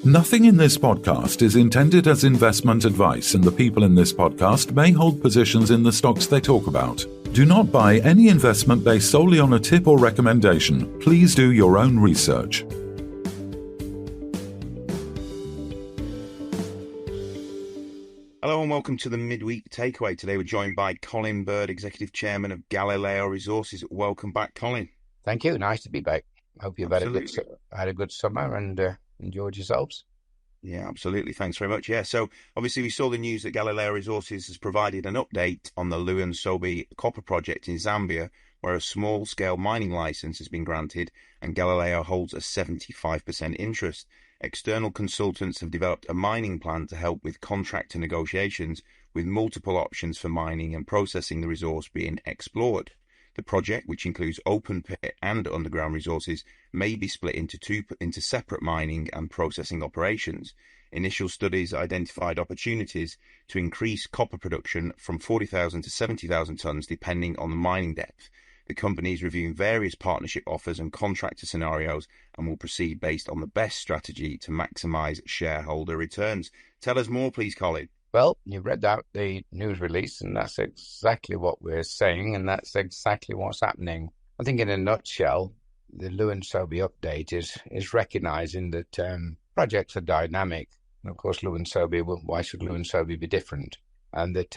Nothing in this podcast is intended as investment advice, and the people in this podcast may hold positions in the stocks they talk about. Do not buy any investment based solely on a tip or recommendation. Please do your own research. Hello and welcome to the Midweek Takeaway. Today we're joined by Colin Bird, Executive Chairman of Galileo Resources. Welcome back, Colin. Thank you. Nice to be back. Hope you've had a good summer and enjoyed yourselves. Yeah, absolutely. Thanks very much. Yeah, so obviously we saw the news that Galileo Resources has provided an update on the Luan-Sobe copper project in Zambia, where a small-scale mining license has been granted and Galileo holds a 75% interest. External consultants have developed a mining plan to help with contractor negotiations, with multiple options for mining and processing the resource being explored. The project, which includes open pit and underground resources, may be split into separate mining and processing operations. Initial studies identified opportunities to increase copper production from 40,000 to 70,000 tonnes depending on the mining depth. The company is reviewing various partnership offers and contractor scenarios and will proceed based on the best strategy to maximise shareholder returns. Tell us more, please, Colin. Well, you've read out the news release, and that's exactly what we're saying, and that's exactly what's happening. I think in a nutshell, the Luan-Sobe update is recognising that projects are dynamic. And of course, Luan-Sobe, why should Luan-Sobe be different? And that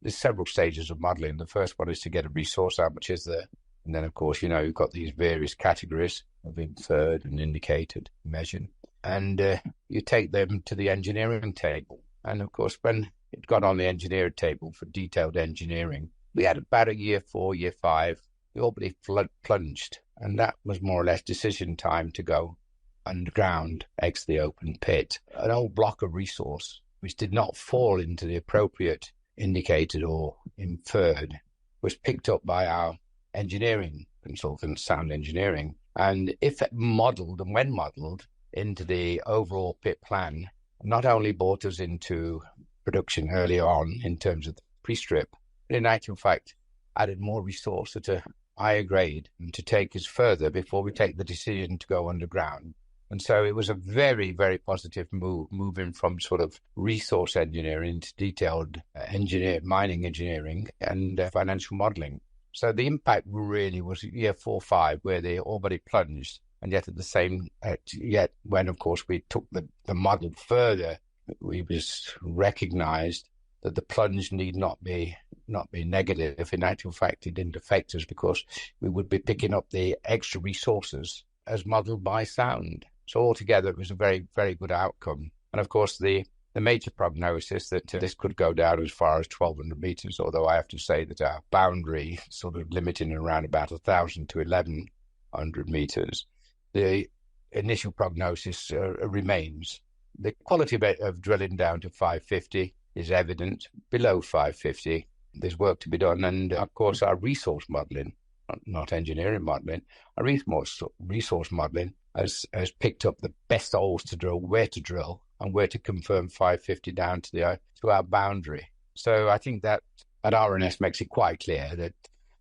there's several stages of modelling. The first one is to get a resource out, which is there. And then, of course, you've got these various categories of inferred and indicated, measured. And you take them to the engineering table. And, of course, when it got on the engineering table for detailed engineering, we had about a year 4, year 5, the ore body plunged. And that was more or less decision time to go underground, exit the open pit. An old block of resource, which did not fall into the appropriate indicated or inferred, was picked up by our engineering consultants, Sound Engineering. And if it modelled, and when modelled, into the overall pit plan, not only brought us into production early on in terms of the pre-strip, but in actual fact added more resource at a higher grade and to take us further before we take the decision to go underground. And so it was a very, very positive move, moving from sort of resource engineering to detailed mining engineering and financial modelling. So the impact really was year 4, 5, where the ore body plunged. And yet at the same, when, of course, we took the model further, we was recognised that the plunge need not be negative. In actual fact, it didn't affect us because we would be picking up the extra resources as modelled by Sound. So altogether, it was a very, very good outcome. And of course, the major prognosis that this could go down as far as 1,200 metres, although I have to say that our boundary sort of limiting around about 1,000 to 1,100 metres. The initial prognosis remains. The quality of drilling down to 550 is evident. Below 550, there's work to be done. And of course, our resource modelling, not engineering modelling, our resource modelling has picked up the best holes to drill, and where to confirm 550 down to our boundary. So I think that RNS makes it quite clear that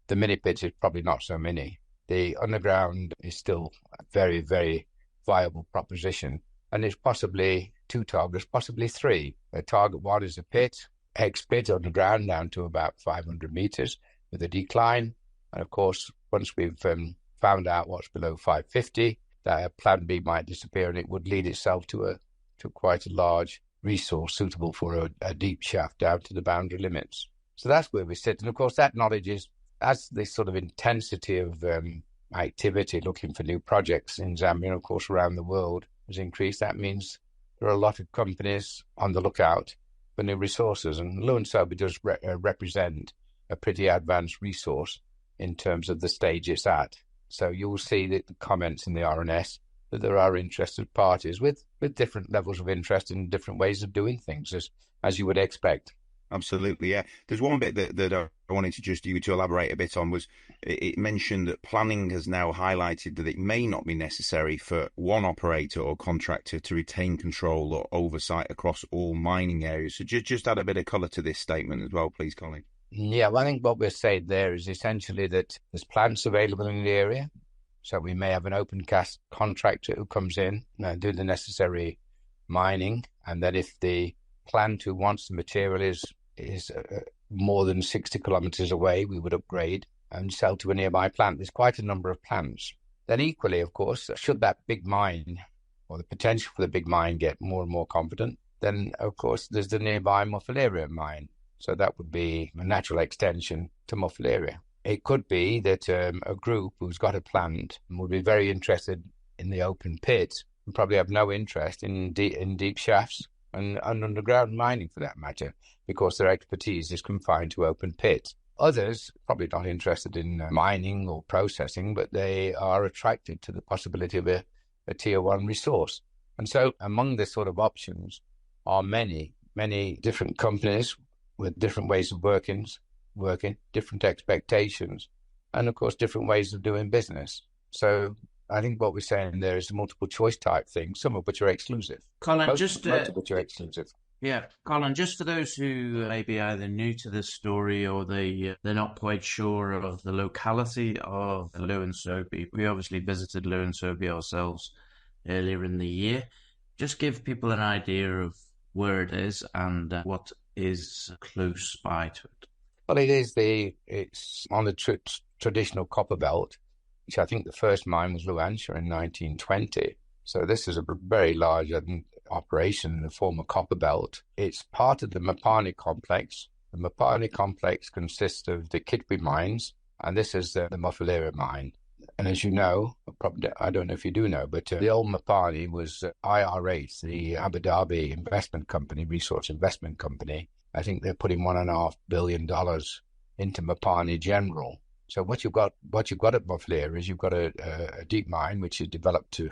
the mini pits is probably not so mini. The underground is still a very, very viable proposition. And it's possibly 2 targets, possibly 3. Target 1 is a pit, X-pit underground down to about 500 metres with a decline. And of course, once we've found out what's below 550, that plan B might disappear and it would lead itself to quite a large resource suitable for a deep shaft down to the boundary limits. So that's where we sit. And of course, that knowledge is, as this sort of intensity of activity looking for new projects in Zambia, of course, around the world has increased. That means there are a lot of companies on the lookout for new resources. And Luan-Sobe does represent a pretty advanced resource in terms of the stage it's at. So you'll see the comments in the RNS that there are interested parties with different levels of interest in different ways of doing things, as you would expect. Absolutely, yeah. There's one bit that I wanted to just you to elaborate a bit on was it mentioned that planning has now highlighted that it may not be necessary for one operator or contractor to retain control or oversight across all mining areas. So just add a bit of colour to this statement as well, please, Colin. Yeah, well, I think what we're saying there is essentially that there's plants available in the area. So we may have an open cast contractor who comes in and do the necessary mining, and that if the plant who wants the material is more than 60 kilometers away, we would upgrade and sell to a nearby plant. There's quite a number of plants. Then equally, of course, should that big mine or the potential for the big mine get more and more confident, then of course there's the nearby Muffleria mine. So that would be a natural extension to Muffleria. It could be that a group who's got a plant would be very interested in the open pit and probably have no interest in deep shafts and underground mining for that matter, because their expertise is confined to open pits. Others probably not interested in mining or processing, but they are attracted to the possibility of a tier one resource. And so among the sort of options are many different companies with different ways of working, different expectations, and of course different ways of doing business. So I think what we're saying there is a multiple choice type thing, some of which are exclusive. Colin, most of which are exclusive. Yeah, Colin, just for those who may be either new to this story or they're not quite sure of the locality of Lewin Sobe, we obviously visited Lewin Sobe ourselves earlier in the year. Just give people an idea of where it is and what is close by to it. Well, it's on the traditional copper belt, which I think the first mine was Luanshire in 1920. So this is a very large operation in the former copper belt. It's part of the Mopani complex. The Mopani complex consists of the Kitwe mines, and this is the Muffleria mine. And as you know, probably, I don't know if you do know, but the old Mopani was IR8, the Abu Dhabi investment company, resource investment company. I think they're putting $1.5 billion into Mopani General. So what you've got at Muffleria is you've got a deep mine which is developed to,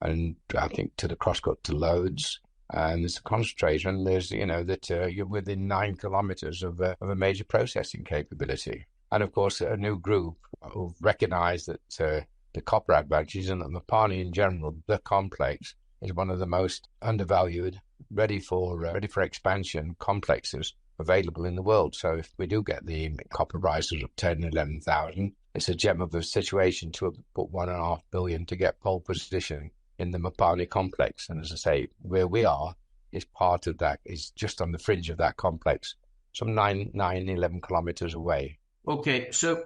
and I think to the crosscut to loads, and there's a concentrator, and there's you're within 9 kilometers of a major processing capability. And of course, a new group who've recognized that the copper advantages and the Mopani in general, the complex, is one of the most undervalued, ready for expansion complexes available in the world. So if we do get the copper prices of 10, 11,000, it's a gem of a situation to put $1.5 billion to get pole position in the Mopani complex. And as I say, where we are is part of that, is just on the fringe of that complex, some 11 kilometers away. Okay, so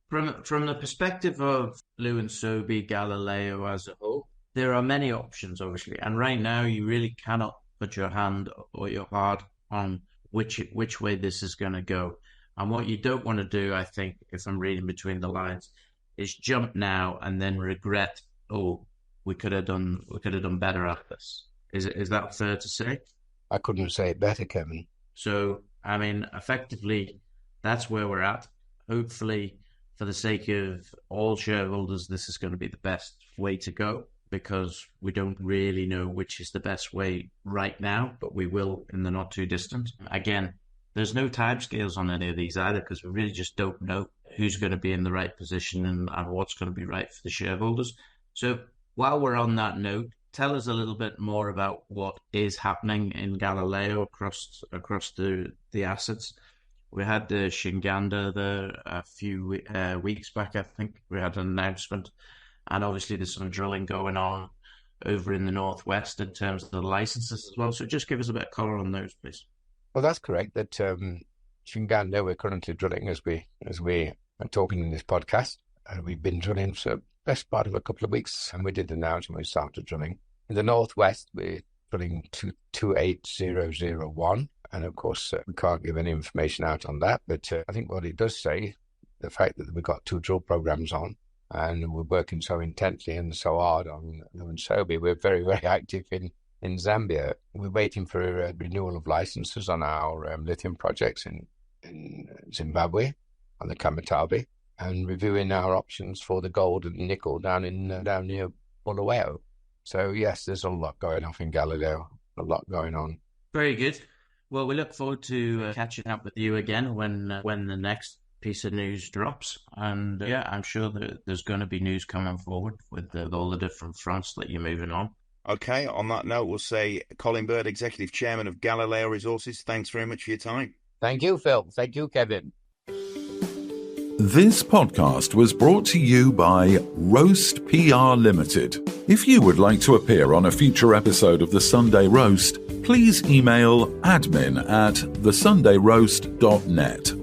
from the perspective of Lewin Sobe, Galileo as a whole, there are many options, obviously, and right now you really cannot put your hand or your heart on which way this is going to go. And what you don't want to do, I think, if I'm reading between the lines, is jump now and then regret, oh, we could have done better at this. Is that fair to say? I couldn't say it better, Kevin. So, I mean, effectively, that's where we're at. Hopefully, for the sake of all shareholders, this is going to be the best way to go, because we don't really know which is the best way right now, but we will in the not too distant. Again, there's no timescales on any of these either, because we really just don't know who's going to be in the right position and what's going to be right for the shareholders. So while we're on that note, tell us a little bit more about what is happening in Galileo across the assets. We had the Shinganda there a few weeks back, I think. We had an announcement. And obviously there's some drilling going on over in the northwest in terms of the licenses as well. So just give us a bit of colour on those, please. Well, that's correct. That Shinganda, we're currently drilling as we are talking in this podcast. We've been drilling for the best part of a couple of weeks, and we did announce when we started drilling. In the northwest, we're drilling 28001. And of course, we can't give any information out on that. But I think what it does say, the fact that we've got 2 drill programs on, and we're working so intensely and so hard on Lewin Sobe, we're very, very active in Zambia. We're waiting for a renewal of licenses on our lithium projects in Zimbabwe, on the Kamatabi, and reviewing our options for the gold and nickel down near Bulawayo. So yes, there's a lot going on in Galileo, a lot going on. Very good. Well, we look forward to catching up with you again when the next piece of news drops. And yeah, I'm sure that there's going to be news coming forward with all the different fronts that you're moving on. Okay, on that note, we'll say Colin Bird, Executive Chairman of Galileo Resources, thanks very much for your time. Thank you, Phil. Thank you, Kevin. This podcast was brought to you by Roast PR Limited. If you would like to appear on a future episode of The Sunday Roast, please email admin@thesundayroast.net.